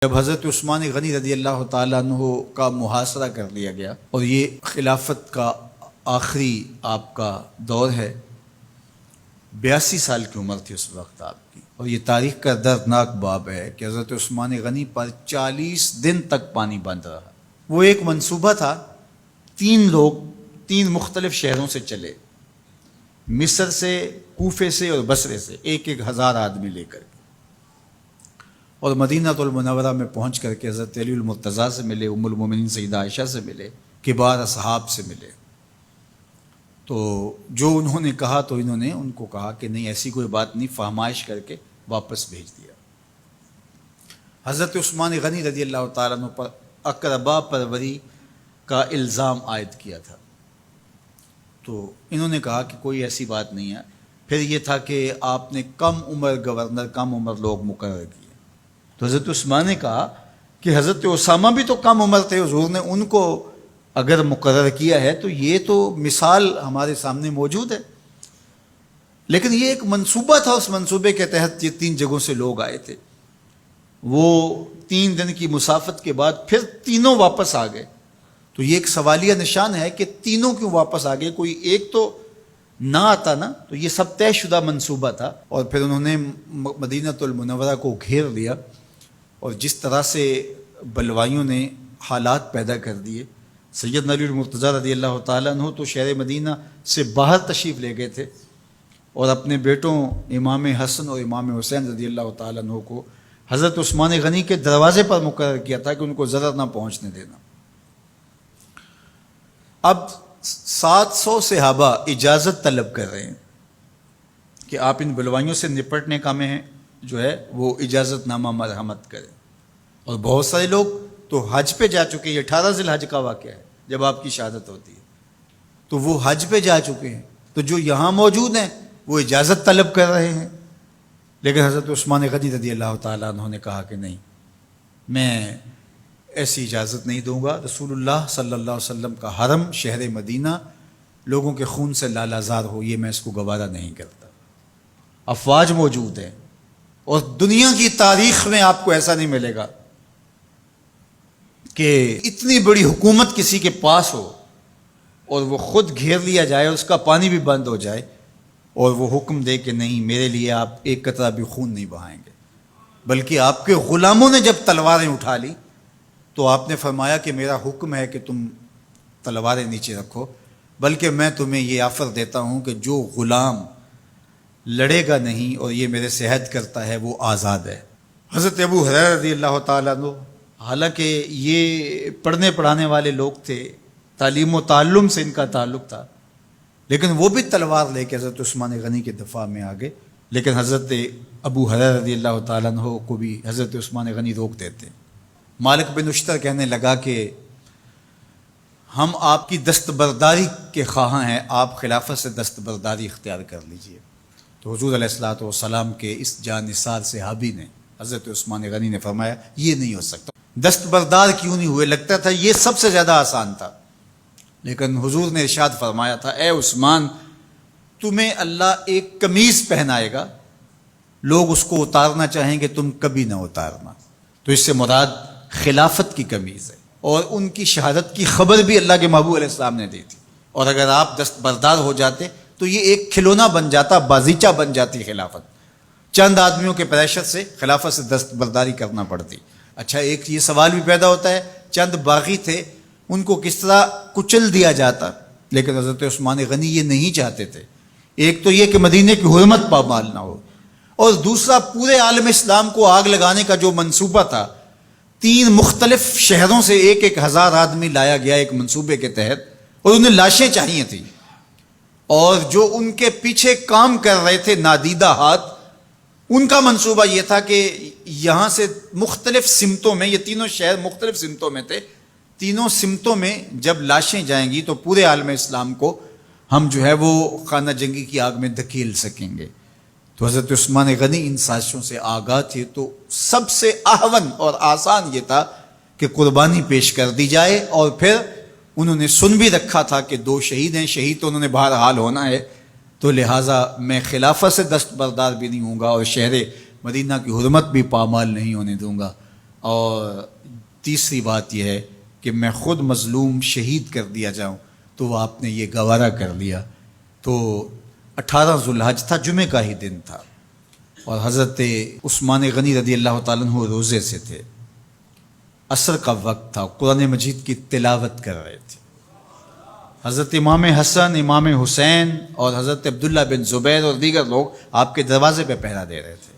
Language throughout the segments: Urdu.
جب حضرت عثمان غنی رضی اللہ تعالیٰ عنہ کا محاصرہ کر لیا گیا اور یہ خلافت کا آخری آپ کا دور ہے، 82 سال کی عمر تھی اس وقت آپ کی، اور یہ تاریخ کا دردناک باب ہے کہ حضرت عثمان غنی پر 40 دن تک پانی بند رہا۔ وہ ایک منصوبہ تھا، 3 لوگ 3 مختلف شہروں سے چلے، مصر سے، کوفے سے اور بصرے سے، 1,000 آدمی لے کر، اور مدینہ المنورہ میں پہنچ کر کے حضرت علی المرتضیٰ سے ملے، ام المومنین سیدہ عائشہ سے ملے، کبار اصحاب سے ملے۔ تو جو انہوں نے کہا تو انہوں نے ان کو کہا کہ نہیں، ایسی کوئی بات نہیں، فہمائش کر کے واپس بھیج دیا۔ حضرت عثمان غنی رضی اللہ تعالیٰ عنہ پر اقربا پروری کا الزام عائد کیا تھا، تو انہوں نے کہا کہ کوئی ایسی بات نہیں ہے۔ پھر یہ تھا کہ آپ نے کم عمر گورنر، کم عمر لوگ مقرر کیے، تو حضرت عثمان نے کہا کہ حضرت اسامہ بھی تو کم عمر تھے، حضور نے ان کو اگر مقرر کیا ہے تو یہ تو مثال ہمارے سامنے موجود ہے، لیکن یہ ایک منصوبہ تھا، اس منصوبے کے تحت یہ 3 جگہوں سے لوگ آئے تھے۔ وہ 3 دن کی مسافت کے بعد پھر تینوں واپس آ گئے، تو یہ ایک سوالیہ نشان ہے کہ تینوں کیوں واپس آ گئے، کوئی ایک تو نہ آتا نا، تو یہ سب طے شدہ منصوبہ تھا۔ اور پھر انہوں نے مدینہ المنورہ کو گھیر لیا، اور جس طرح سے بلوائیوں نے حالات پیدا کر دیے، سیدنا علی المرتضیٰ رضی اللہ تعالیٰ عنہ تو شہر مدینہ سے باہر تشریف لے گئے تھے، اور اپنے بیٹوں امام حسن اور امام حسین رضی اللہ تعالیٰ عنہ کو حضرت عثمان غنی کے دروازے پر مقرر کیا تھا کہ ان کو ضرر نہ پہنچنے دینا۔ اب 700 صحابہ اجازت طلب کر رہے ہیں کہ آپ ان بلوائیوں سے نپٹنے کا میں جو ہے وہ اجازت نامہ مرحمت کریں، اور بہت سارے لوگ تو حج پہ جا چکے ہیں۔ 18 ذی الحج کا واقعہ ہے جب آپ کی شہادت ہوتی ہے، تو وہ حج پہ جا چکے ہیں، تو جو یہاں موجود ہیں وہ اجازت طلب کر رہے ہیں، لیکن حضرت عثمان غنی رضی اللہ تعالیٰ عنہ نے کہا کہ نہیں، میں ایسی اجازت نہیں دوں گا۔ رسول اللہ صلی اللہ علیہ وسلم کا حرم شہر مدینہ لوگوں کے خون سے لالازار ہو، یہ میں اس کو گوارا نہیں کرتا۔ افواج موجود ہیں، اور دنیا کی تاریخ میں آپ کو ایسا نہیں ملے گا کہ اتنی بڑی حکومت کسی کے پاس ہو اور وہ خود گھیر لیا جائے، اس کا پانی بھی بند ہو جائے، اور وہ حکم دے کہ نہیں، میرے لیے آپ ایک قطرہ بھی خون نہیں بہائیں گے۔ بلکہ آپ کے غلاموں نے جب تلواریں اٹھا لی تو آپ نے فرمایا کہ میرا حکم ہے کہ تم تلواریں نیچے رکھو، بلکہ میں تمہیں یہ آفر دیتا ہوں کہ جو غلام لڑے گا نہیں اور یہ میرے سے عہد کرتا ہے وہ آزاد ہے۔ حضرت ابو ہریرہ رضی اللہ تعالیٰ عنہ، حالانکہ یہ پڑھنے پڑھانے والے لوگ تھے، تعلیم و تعلم سے ان کا تعلق تھا، لیکن وہ بھی تلوار لے کے حضرت عثمان غنی کے دفاع میں آ گئے، لیکن حضرت ابو ہریرہ رضی اللہ تعالیٰ عنہ کو بھی حضرت عثمان غنی روک دیتے۔ مالک بن اشتر کہنے لگا کہ ہم آپ کی دستبرداری کے خواہاں ہیں، آپ خلافت سے دستبرداری اختیار کر لیجئے۔ تو حضور علیہ الصلوۃ والسلام کے اس جانثار صحابی نے، حضرت عثمان غنی نے فرمایا یہ نہیں ہو سکتا۔ دستبردار کیوں نہیں ہوئے؟ لگتا تھا یہ سب سے زیادہ آسان تھا، لیکن حضور نے ارشاد فرمایا تھا، اے عثمان، تمہیں اللہ ایک قمیض پہنائے گا، لوگ اس کو اتارنا چاہیں گے، تم کبھی نہ اتارنا۔ تو اس سے مراد خلافت کی قمیض ہے، اور ان کی شہادت کی خبر بھی اللہ کے محبوب علیہ السلام نے دی تھی، اور اگر آپ دستبردار ہو جاتے تو یہ ایک کھلونا بن جاتا، بازیچہ بن جاتی خلافت۔ چند آدمیوں کے پریشر سے خلافت سے دستبرداری کرنا پڑتی۔ اچھا، ایک یہ سوال بھی پیدا ہوتا ہے، چند باغی تھے، ان کو کس طرح کچل دیا جاتا؟ لیکن حضرت عثمان غنی یہ نہیں چاہتے تھے۔ ایک تو یہ کہ مدینے کی حرمت پامال نہ ہو، اور دوسرا پورے عالم اسلام کو آگ لگانے کا جو منصوبہ تھا، 3 مختلف شہروں سے 1,000 آدمی لایا گیا ایک منصوبے کے تحت، اور انہیں لاشیں چاہیے تھیں، اور جو ان کے پیچھے کام کر رہے تھے نادیدہ ہاتھ، ان کا منصوبہ یہ تھا کہ یہاں سے مختلف سمتوں میں، یہ تینوں شہر مختلف سمتوں میں تھے، تینوں سمتوں میں جب لاشیں جائیں گی تو پورے عالم اسلام کو ہم جو ہے وہ خانہ جنگی کی آگ میں دھکیل سکیں گے۔ تو حضرت عثمان غنی ان سازشوں سے آگاہ تھے، تو سب سے اہون اور آسان یہ تھا کہ قربانی پیش کر دی جائے، اور پھر انہوں نے سن بھی رکھا تھا کہ 2 شہید ہیں، شہید تو انہوں نے بہرحال ہونا ہے، تو لہٰذا میں خلافت سے دستبردار بھی نہیں ہوں گا، اور شہر مدینہ کی حرمت بھی پامال نہیں ہونے دوں گا۔ اور تیسری بات یہ ہے کہ میں خود مظلوم شہید کر دیا جاؤں، تو وہ آپ نے یہ گوارا کر لیا۔ تو 18 ذوالحج تھا، جمعے کا ہی دن تھا، اور حضرت عثمان غنی رضی اللہ تعالیٰ عنہ روزے سے تھے، عصر کا وقت تھا، قرآن مجید کی تلاوت کر رہے تھے۔ حضرت امام حسن، امام حسین اور حضرت عبداللہ بن زبیر اور دیگر لوگ آپ کے دروازے پہ پہرا دے رہے تھے،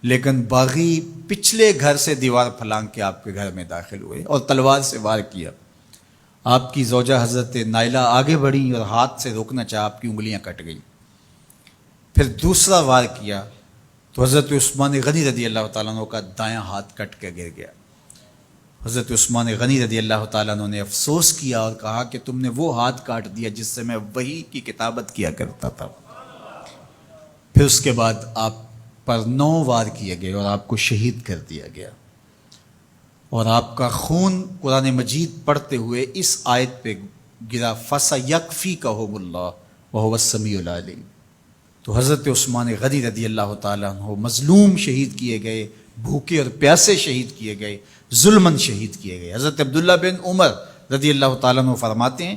لیکن باغی پچھلے گھر سے دیوار پھلانگ کے آپ کے گھر میں داخل ہوئے اور تلوار سے وار کیا۔ آپ کی زوجہ حضرت نائلہ آگے بڑھی اور ہاتھ سے روکنا چاہا، آپ کی انگلیاں کٹ گئیں۔ پھر دوسرا وار کیا تو حضرت عثمان غنی رضی اللہ تعالیٰ عنہ کا دایاں ہاتھ کٹ کے گر گیا۔ حضرت عثمان غنی رضی اللہ تعالیٰ عنہ نے افسوس کیا اور کہا کہ تم نے وہ ہاتھ کاٹ دیا جس سے میں وحی کی کتابت کیا کرتا تھا۔ پھر اس کے بعد آپ پر 9 وار کیے گئے اور آپ کو شہید کر دیا گیا، اور آپ کا خون قرآن مجید پڑھتے ہوئے اس آیت پہ گرا، فَسَيَكْفِيكَهُمُ اللَّهُ وَهُوَ السَّمِيعُ الْعَلِيمُ۔ تو حضرت عثمان غنی رضی اللہ تعالیٰ عنہ مظلوم شہید کیے گئے، بھوکے اور پیاسے شہید کیے گئے، ظلماً شہید کیے گئے۔ حضرت عبداللہ بن عمر رضی اللہ تعالیٰ عنہ فرماتے ہیں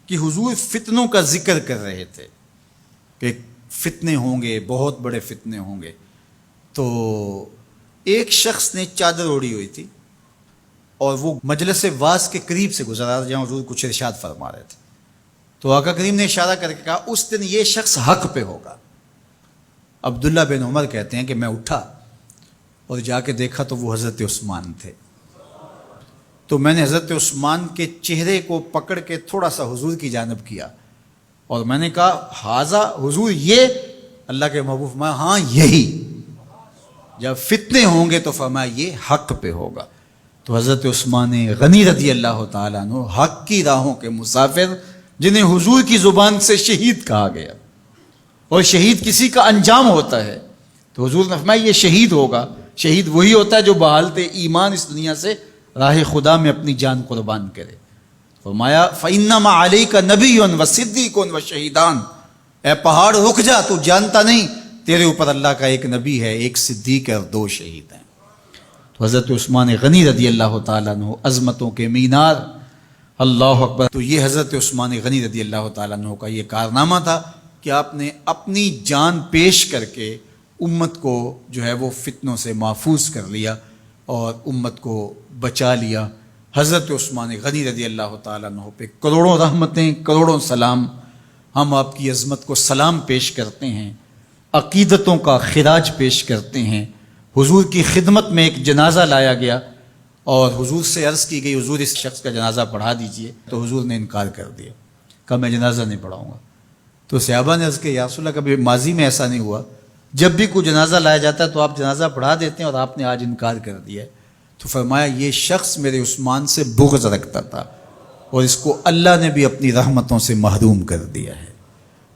کہ حضور فتنوں کا ذکر کر رہے تھے کہ فتنے ہوں گے، بہت بڑے فتنے ہوں گے۔ تو ایک شخص نے چادر اوڑھی ہوئی تھی اور وہ مجلس واعظ کے قریب سے گزرا جہاں حضور کچھ ارشاد فرما رہے تھے، تو آقا کریم نے اشارہ کر کے کہا اس دن یہ شخص حق پہ ہوگا۔ عبداللہ بن عمر کہتے ہیں کہ میں اٹھا اور جا کے دیکھا تو وہ حضرت عثمان تھے۔ تو میں نے حضرت عثمان کے چہرے کو پکڑ کے تھوڑا سا حضور کی جانب کیا اور میں نے کہا حاذا، حضور یہ اللہ کے محبوب فرمایا ہاں یہی، جب فتنے ہوں گے تو فرمایا یہ حق پہ ہوگا۔ تو حضرت عثمان غنی رضی اللہ تعالیٰ عنہ حق کی راہوں کے مسافر، جنہیں حضور کی زبان سے شہید کہا گیا، اور شہید کسی کا انجام ہوتا ہے، تو حضور نے فرمایا یہ شہید ہوگا۔ شہید وہی ہوتا ہے جو بحالت ایمان اس دنیا سے راہ خدا میں اپنی جان قربان کرے۔ فرمایا فَإِنَّمَا عَلَيْكَ نَبِيٌّ وَصِدِّيقٌ وَشَهِيدَانٌ، اے پہاڑ رک جا، تو جانتا نہیں تیرے اوپر اللہ کا ایک نبی ہے، ایک صدیق ہے اور 2 شہید ہیں۔ تو حضرت عثمان غنی رضی اللہ تعالیٰ عنہ عظمتوں کے مینار، اللہ اکبر۔ تو یہ حضرت عثمان غنی رضی اللہ تعالیٰ عنہ کا یہ کارنامہ تھا کہ آپ نے اپنی جان پیش کر کے امت کو جو ہے وہ فتنوں سے محفوظ کر لیا اور امت کو بچا لیا۔ حضرت عثمان غنی رضی اللہ تعالیٰ عنہ پہ کروڑوں رحمتیں، کروڑوں سلام۔ ہم آپ کی عظمت کو سلام پیش کرتے ہیں، عقیدتوں کا خراج پیش کرتے ہیں۔ حضور کی خدمت میں ایک جنازہ لایا گیا اور حضور سے عرض کی گئی حضور اس شخص کا جنازہ پڑھا دیجئے، تو حضور نے انکار کر دیا، کہا میں جنازہ نہیں پڑھاؤں گا۔ تو صحابہ نے عرض کیا یا رسول اللہ، کبھی ماضی میں ایسا نہیں ہوا، جب بھی کوئی جنازہ لایا جاتا ہے تو آپ جنازہ پڑھا دیتے ہیں اور آپ نے آج انکار کر دیا ہے۔ تو فرمایا یہ شخص میرے عثمان سے بغض رکھتا تھا اور اس کو اللہ نے بھی اپنی رحمتوں سے محروم کر دیا ہے۔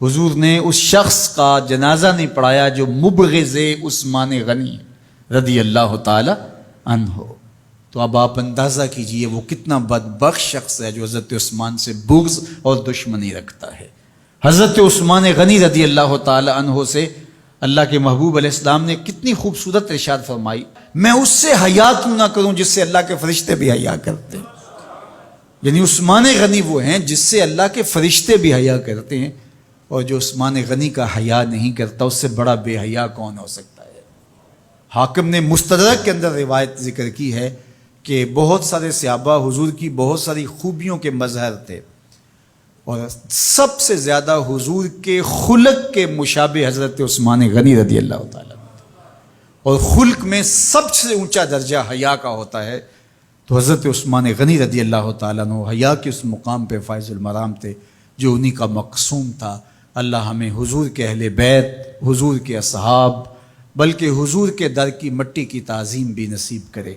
حضور نے اس شخص کا جنازہ نہیں پڑھایا جو مبغض عثمان غنی رضی اللہ تعالی عنہ۔ تو اب آپ اندازہ کیجئے وہ کتنا بدبخت شخص ہے جو حضرت عثمان سے بغض اور دشمنی رکھتا ہے۔ حضرت عثمان غنی رضی اللہ تعالی عنہ سے اللہ کے محبوب علیہ السلام نے کتنی خوبصورت ارشاد فرمائی، میں اس سے حیا کیوں نہ کروں جس سے اللہ کے فرشتے بھی حیا کرتے ہیں۔ یعنی عثمان غنی وہ ہیں جس سے اللہ کے فرشتے بھی حیا کرتے ہیں، اور جو عثمان غنی کا حیا نہیں کرتا اس سے بڑا بے حیا کون ہو سکتا ہے۔ حاکم نے مستدرک کے اندر روایت ذکر کی ہے کہ بہت سارے صحابہ حضور کی بہت ساری خوبیوں کے مظہر تھے، اور سب سے زیادہ حضور کے خلق کے مشابہ حضرت عثمان غنی رضی اللہ تعالیٰ، اور خلق میں سب سے اونچا درجہ حیا کا ہوتا ہے۔ تو حضرت عثمان غنی رضی اللہ تعالیٰ عنہ حیا کے اس مقام پہ فائز المرام تھے جو انہی کا مقصوم تھا۔ اللہ ہمیں حضور کے اہل بیت، حضور کے اصحاب، بلکہ حضور کے در کی مٹی کی تعظیم بھی نصیب کرے۔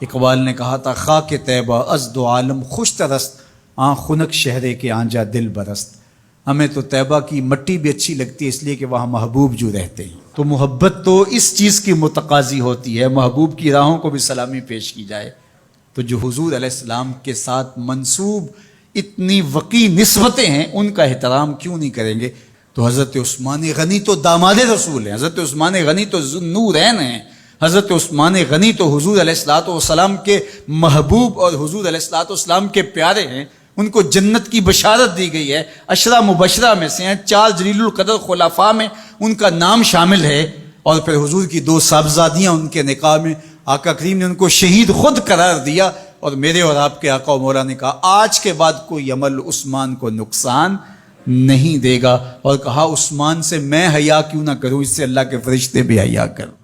اقبال نے کہا تھا خاک طیبہ از دو عالم خوش ترست، آن خنک شہرے کے آنجا دل برست۔ ہمیں تو طیبہ کی مٹی بھی اچھی لگتی ہے اس لیے کہ وہاں محبوب جو رہتے ہیں، تو محبت تو اس چیز کی متقاضی ہوتی ہے، محبوب کی راہوں کو بھی سلامی پیش کی جائے۔ تو جو حضور علیہ السلام کے ساتھ منسوب اتنی وقی نسبتیں ہیں ان کا احترام کیوں نہیں کریں گے؟ تو حضرت عثمان غنی تو داماد رسول ہیں، حضرت عثمان غنی تو ذو النورین ہیں، حضرت عثمان غنی تو حضور علیہ الصلوۃ والسلام کے محبوب اور حضور علیہ الصلوۃ والسلام کے پیارے ہیں، ان کو جنت کی بشارت دی گئی ہے، عشرہ مبشرہ میں سے ہیں، 4 جلیل القدر خلفاء میں ان کا نام شامل ہے، اور پھر حضور کی 2 صاحبزادیاں ان کے نکاح میں آقا کریم نے ان کو شہید خود قرار دیا، اور میرے اور آپ کے آقا و مولا نے کہا آج کے بعد کوئی عمل عثمان کو نقصان نہیں دے گا، اور کہا عثمان سے میں حیا کیوں نہ کروں، اس سے اللہ کے فرشتے بھی حیا کریں۔